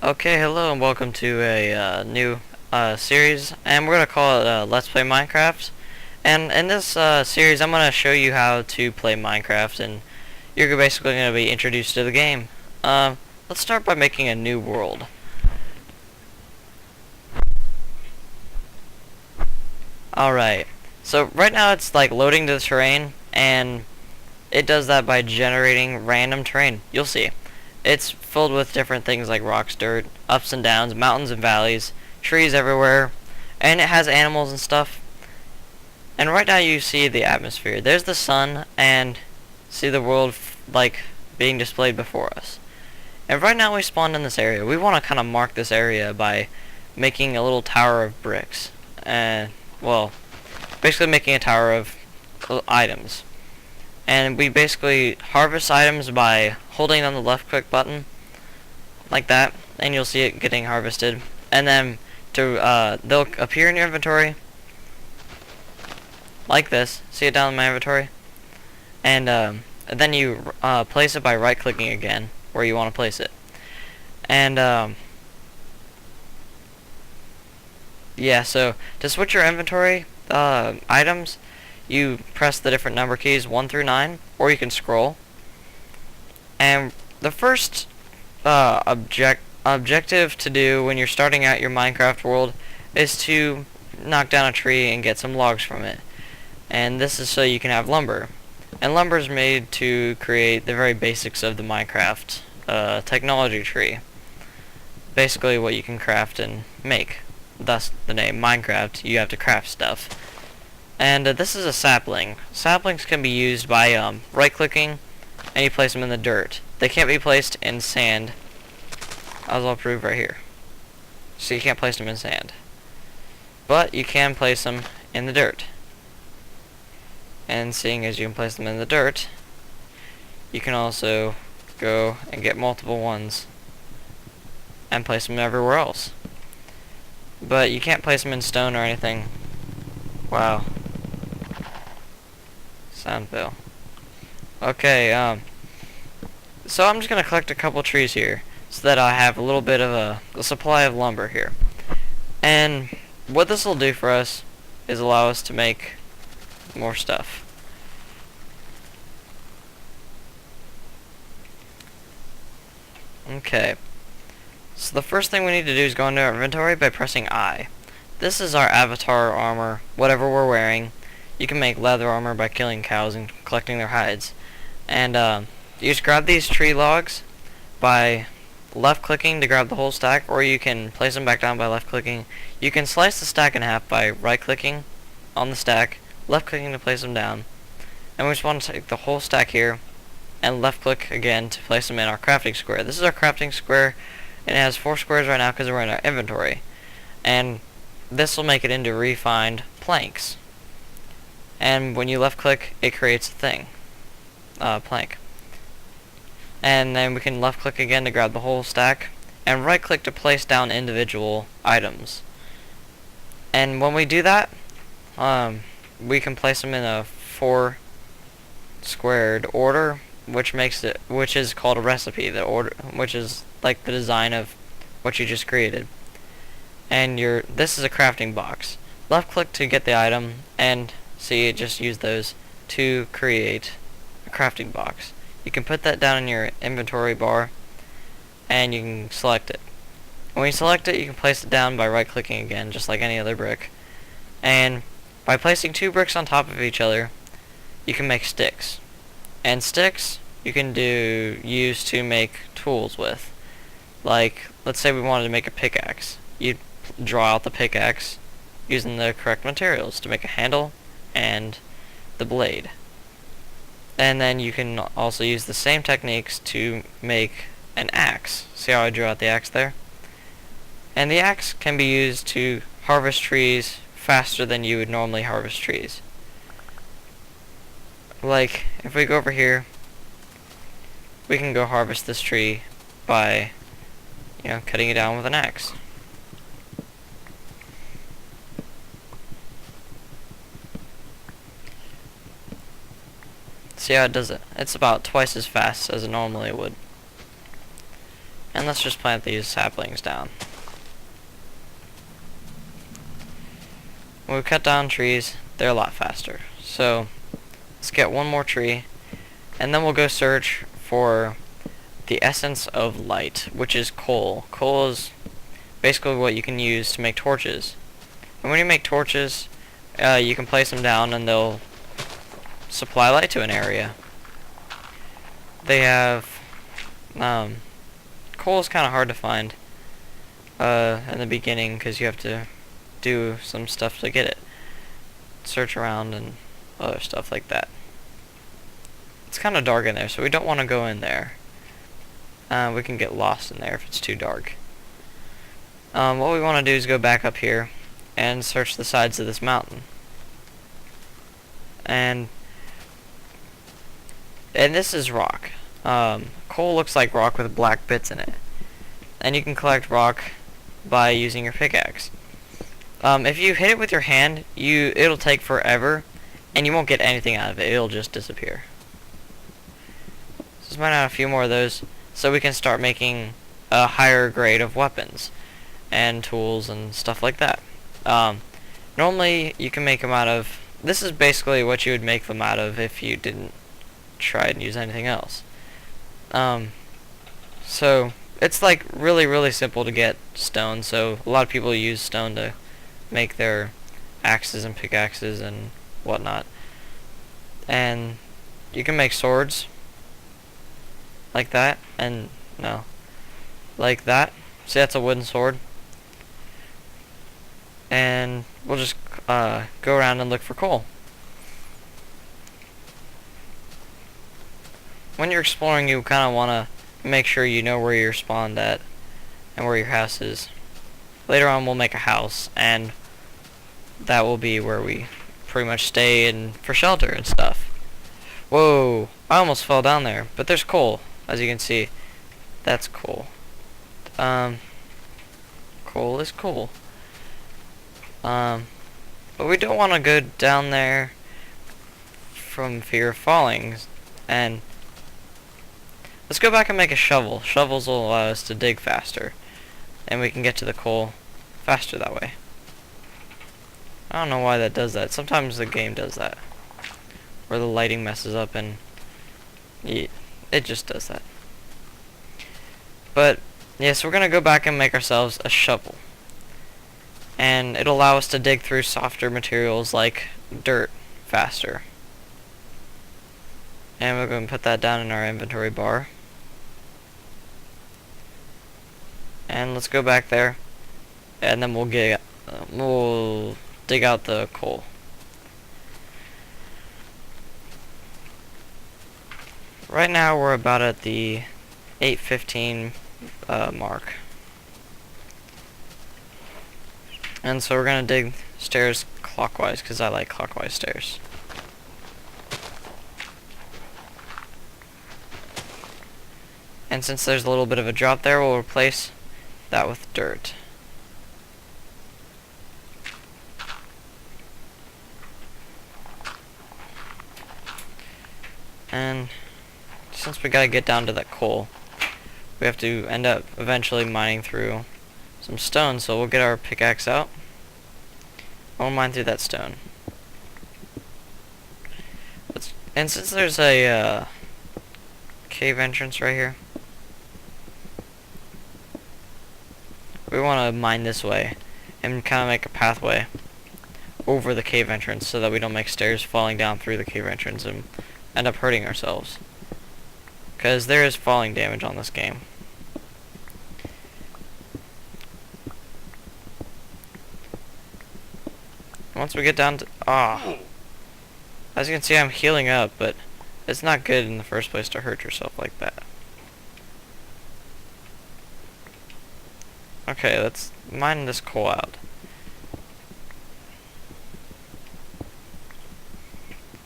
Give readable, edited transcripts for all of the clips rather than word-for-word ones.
Okay, hello and welcome to a new series, and we're going to call it Let's Play Minecraft. And in this series, I'm going to show you how to play Minecraft, and you're basically going to be introduced to the game. Let's start by making a new world. Alright, so right now it's like loading the terrain, and it does that by generating random terrain. You'll see. It's filled with different things like rocks, dirt, ups and downs, mountains and valleys, trees everywhere, and it has animals and stuff. And right now you see the atmosphere. There's the sun, and see the world like being displayed before us. And right now we spawned in this area. We want to kind of mark this area by making a little tower of bricks. And, well, basically making a tower of items. And we basically harvest items by holding on the left click button like that, and you'll see it getting harvested. And then they'll appear in your inventory like this. See it down in my inventory, and then you place it by right clicking again where you want to place it. And yeah, so to switch your inventory items, you press the different number keys 1 through 9, or you can scroll. And the first objective to do when you're starting out your Minecraft world is to knock down a tree and get some logs from it. And this is so you can have lumber. And lumber is made to create the very basics of the Minecraft technology tree. Basically what you can craft and make. Thus the name Minecraft. You have to craft stuff. And this is a sapling. Saplings can be used by right-clicking, and you place them in the dirt. They can't be placed in sand, as I'll prove right here. So you can't place them in sand. But you can place them in the dirt. And seeing as you can place them in the dirt, you can also go and get multiple ones and place them everywhere else. But you can't place them in stone or anything. Wow. Sound fail. Okay, so I'm just gonna collect a couple trees here so that I have a little bit of a supply of lumber here. And what this will do for us is allow us to make more stuff. Okay. So the first thing we need to do is go into our inventory by pressing I. This is our avatar armor, whatever we're wearing. You can make leather armor by killing cows and collecting their hides. And you just grab these tree logs by left clicking to grab the whole stack, or you can place them back down by left clicking. You can slice the stack in half by right clicking on the stack, left clicking to place them down. And we just want to take the whole stack here and left click again to place them in our crafting square. This is our crafting square, and it has 4 squares right now because we're in our inventory. And this will make it into refined planks. And when you left click, it creates a thing. Plank. And then we can left click again to grab the whole stack, and right click to place down individual items. And when we do that, we can place them in a 4 squared order, which is called a recipe. The order, which is like the design of what you just created. And this is a crafting box. Left click to get the item, and see, it just used those to create a crafting box. You can put that down in your inventory bar, and you can select it. When you select it, you can place it down by right clicking again, just like any other brick. And by placing 2 bricks on top of each other, you can make sticks. And sticks you can use to make tools with. Like, let's say we wanted to make a pickaxe. You'd draw out the pickaxe using the correct materials to make a handle and the blade. And then you can also use the same techniques to make an axe. See how I drew out the axe there? And the axe can be used to harvest trees faster than you would normally harvest trees. Like, if we go over here, we can go harvest this tree by, cutting it down with an axe. See how it does it? It's about twice as fast as it normally would. And let's just plant these saplings down. When we cut down trees, they're a lot faster. So let's get one more tree, and then we'll go search for the essence of light, which is coal. Coal is basically what you can use to make torches. And when you make torches, you can place them down and they'll supply light to an area. They have coal is kind of hard to find in the beginning because you have to do some stuff to get it. Search around and other stuff like that. It's kind of dark in there, so we don't want to go in there. We can get lost in there if it's too dark. What we want to do is go back up here and search the sides of this mountain. And this is rock. Coal looks like rock with black bits in it. And you can collect rock by using your pickaxe. If you hit it with your hand, it'll take forever, and you won't get anything out of it. It'll just disappear. So let's mine out a few more of those, so we can start making a higher grade of weapons and tools and stuff like that. Normally, you can make them out of... This is basically what you would make them out of if you didn't try and use anything else. So it's like really simple to get stone, so a lot of people use stone to make their axes and pickaxes and whatnot. And you can make swords like that, and no, like that. See, that's a wooden sword. And we'll just go around and look for coal. When you're exploring, you kind of want to make sure you know where you're spawned at and where your house is. Later on, we'll make a house, and that will be where we pretty much stay and for shelter and stuff. Whoa, I almost fell down there, but there's coal, as you can see. That's cool. Coal is cool. But we don't want to go down there from fear of falling. And let's go back and make a shovel. Shovels will allow us to dig faster, and we can get to the coal faster that way. I don't know why that does that. Sometimes the game does that, where the lighting messes up and it just does that. But yes, we're gonna go back and make ourselves a shovel, and it'll allow us to dig through softer materials like dirt faster. And we're going to put that down in our inventory bar. And let's go back there, and then we'll dig out the coal. Right now we're about at the 8:15 mark. And so we're going to dig stairs clockwise, because I like clockwise stairs. And since there's a little bit of a drop there, we'll replace that with dirt. And since we gotta get down to that coal, we have to end up eventually mining through some stone, so we'll get our pickaxe out. We'll mine through that stone. And since there's a cave entrance right here, we want to mine this way and kind of make a pathway over the cave entrance so that we don't make stairs falling down through the cave entrance and end up hurting ourselves, because there is falling damage on this game. Once we get down to... as you can see, I'm healing up, but it's not good in the first place to hurt yourself like that. Okay, let's mine this coal out.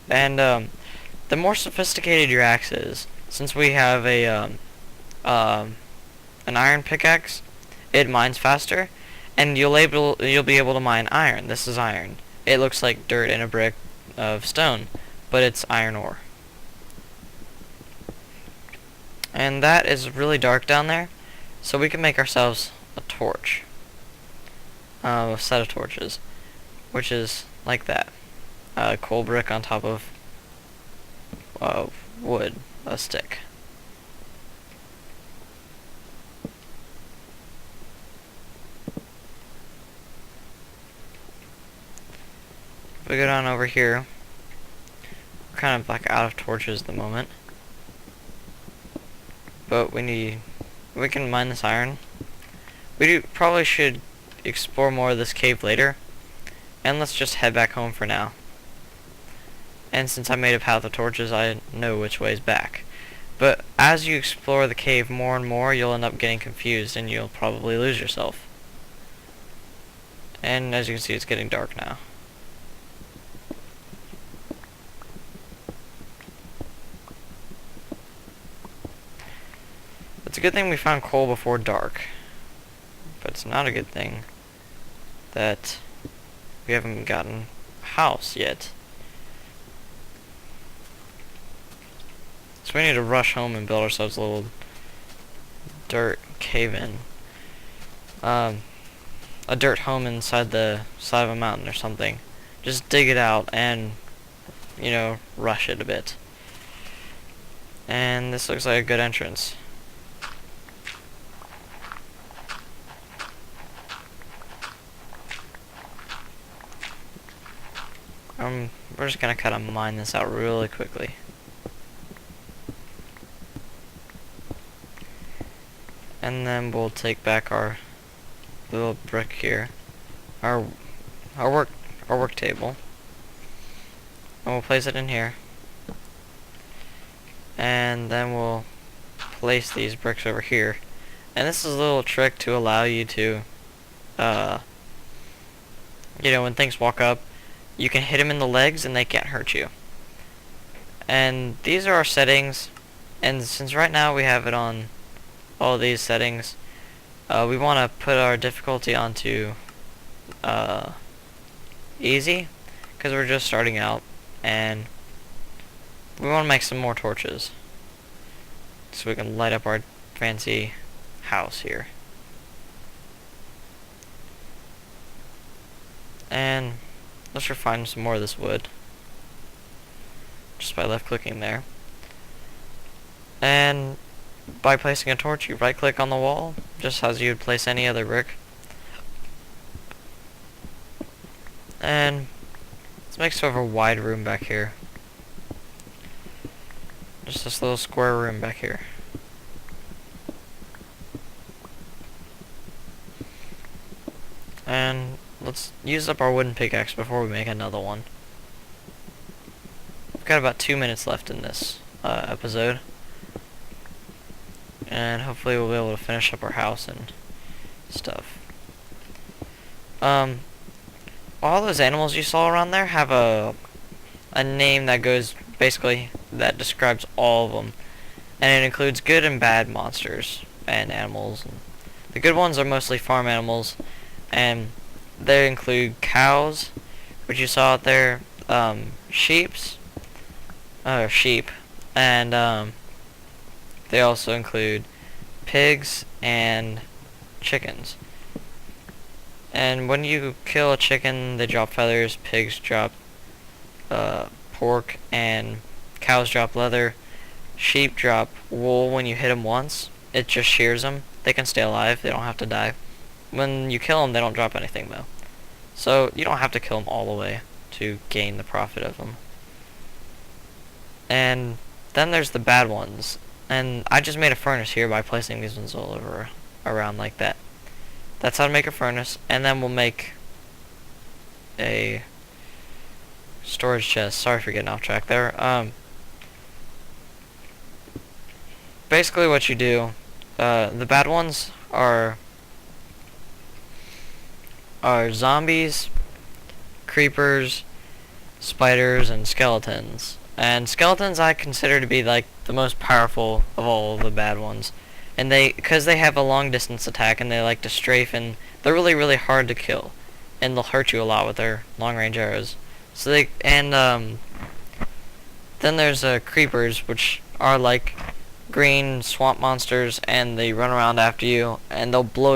And the more sophisticated your axe is, since we have a an iron pickaxe, it mines faster, and you'll be able to mine iron. This is iron. It looks like dirt in a brick of stone, but it's iron ore. And that is really dark down there, So we can make ourselves a torch. A set of torches, which is like that. Coal brick on top of wood, a stick. If we go down over here, we're kind of like out of torches at the moment. But we can mine this iron. We probably should explore more of this cave later. And let's just head back home for now. And since I made a path of torches, I know which way is back. But as you explore the cave more and more, you'll end up getting confused and you'll probably lose yourself. And as you can see, it's getting dark now. It's a good thing we found coal before dark. But it's not a good thing that we haven't gotten a house yet. So we need to rush home and build ourselves a little dirt cave-in. A dirt home inside the side of a mountain or something. Just dig it out and, you know, rush it a bit. And this looks like a good entrance. We're just gonna kind of mine this out really quickly. And then we'll take back our little brick here, our work table, and we'll place it in here. And then we'll place these bricks over here. And this is a little trick to allow you to, you know, when things walk up, you can hit them in the legs and they can't hurt you. And these are our settings, and since right now we have it on all these settings, we want to put our difficulty onto easy, because we're just starting out, and we want to make some more torches so we can light up our fancy house here. And let's refine some more of this wood just by left clicking there. And by placing a torch, you right click on the wall just as you would place any other brick. And let's make sort of a wide room back here. Just this little square room back here. And let's use up our wooden pickaxe before we make another one. We've got about 2 minutes left in this episode. And hopefully we'll be able to finish up our house and stuff. All those animals you saw around there have a name that goes, basically, that describes all of them. And it includes good and bad monsters and animals. The good ones are mostly farm animals, and they include cows, which you saw out there, sheep, and they also include pigs and chickens. And when you kill a chicken, they drop feathers, pigs drop pork, and cows drop leather. Sheep drop wool when you hit them once. It just shears them. They can stay alive. They don't have to die. When you kill them, they don't drop anything, though. So you don't have to kill them all the way to gain the profit of them. And then there's the bad ones. And I just made a furnace here by placing these ones all over around like that. That's how to make a furnace. And then we'll make a storage chest. Sorry for getting off track there. Basically what you do, the bad ones are zombies, creepers, spiders, and skeletons. And skeletons I consider to be like the most powerful of all the bad ones. And because they have a long distance attack and they like to strafe, and they're really, really hard to kill. And they'll hurt you a lot with their long range arrows. So then there's creepers, which are like green swamp monsters, and they run around after you, and they'll blow